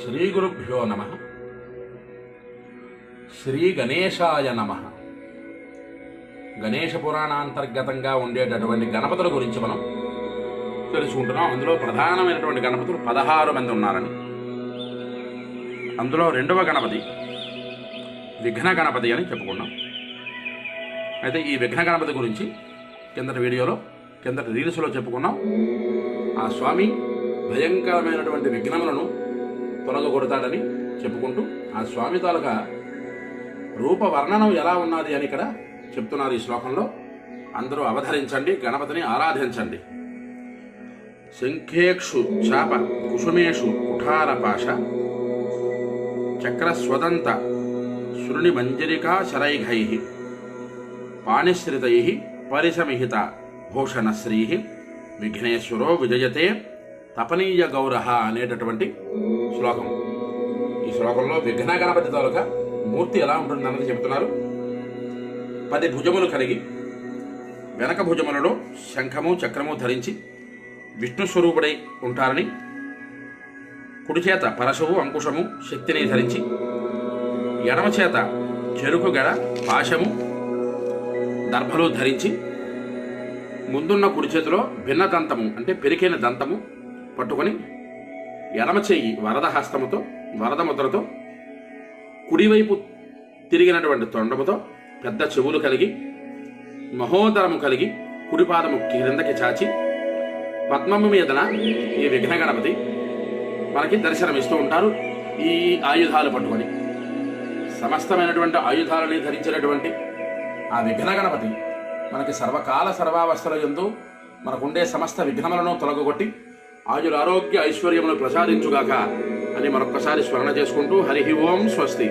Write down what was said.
శ్రీ గురుభ్యో నమ. శ్రీ గణేశాయ నమ. గణేష పురాణాంతర్గతంగా ఉండేటటువంటి గణపతుల గురించి మనం తెలుసుకుంటున్నాం. అందులో ప్రధానమైనటువంటి గణపతులు 16 మంది ఉన్నారని. అందులో రెండవ గణపతి విఘ్న గణపతి అని చెప్పుకున్నాం. అయితే ఈ విఘ్న గణపతి గురించి కిందటి రీల్స్లో చెప్పుకున్నాం. ఆ స్వామి భయంకరమైనటువంటి విఘ్నములను తొలగొడతాడని చెప్పుకుంటూ ఆ స్వామి తాలూకా రూపవర్ణనం ఎలా ఉన్నది అని ఇక్కడ చెప్తున్నారు. ఈ శ్లోకంలో అందరూ అవధరించండి, గణపతిని ఆరాధించండి. శంఖేక్షు చాప కుసుమేషు కుఠారపాశ చక్రస్వదంత శృణి మంజరికా శరైఘై పాణిశ్రితై పరిసమిహిత భూషణశ్రీ విఘ్నేశ్వరో విజయతే తపనీయ గౌర అనేటటువంటి శ్లోకం. ఈ శ్లోకంలో విఘ్న గణపతి తాలూకా మూర్తి ఎలా ఉంటుందన్నది చెబుతున్నారు. 10 భుజములు కలిగి వెనక భుజములలో శంఖము చక్రము ధరించి విష్ణు స్వరూపుడై ఉంటారని, కుడి చేత పరశువు అంకుశము శక్తిని ధరించి, ఎడమ చేత చెరుకు గడ పాశము దర్భలు ధరించి, ముందున్న కుడి చేతిలో భిన్న దంతము అంటే పెరికైన దంతము పట్టుకొని, ఎడమ చేయి వరద హస్తముతో వరద ముద్రతో, కుడివైపు తిరిగినటువంటి తొండముతో, పెద్ద చెవులు కలిగి మహోదరము కలిగి కుడిపాదము క్రిందకి చాచి పద్మము మీదన ఈ విఘ్న గణపతి మనకి దర్శనమిస్తూ ఉంటారు. ఈ ఆయుధాలు పట్టుకొని సమస్తమైనటువంటి ఆయుధాలని ధరించినటువంటి ఆ విఘ్న గణపతి మనకి సర్వకాల సర్వావస్థల యందు మనకుండే సమస్త విఘ్నములను తొలగొట్టి ఆయుర ఆరోగ్య ఐశ్వర్యమును ప్రసాదించుగాక అని మరొక్కసారి స్మరణ చేసుకుంటూ హరి ఓం స్వస్తి.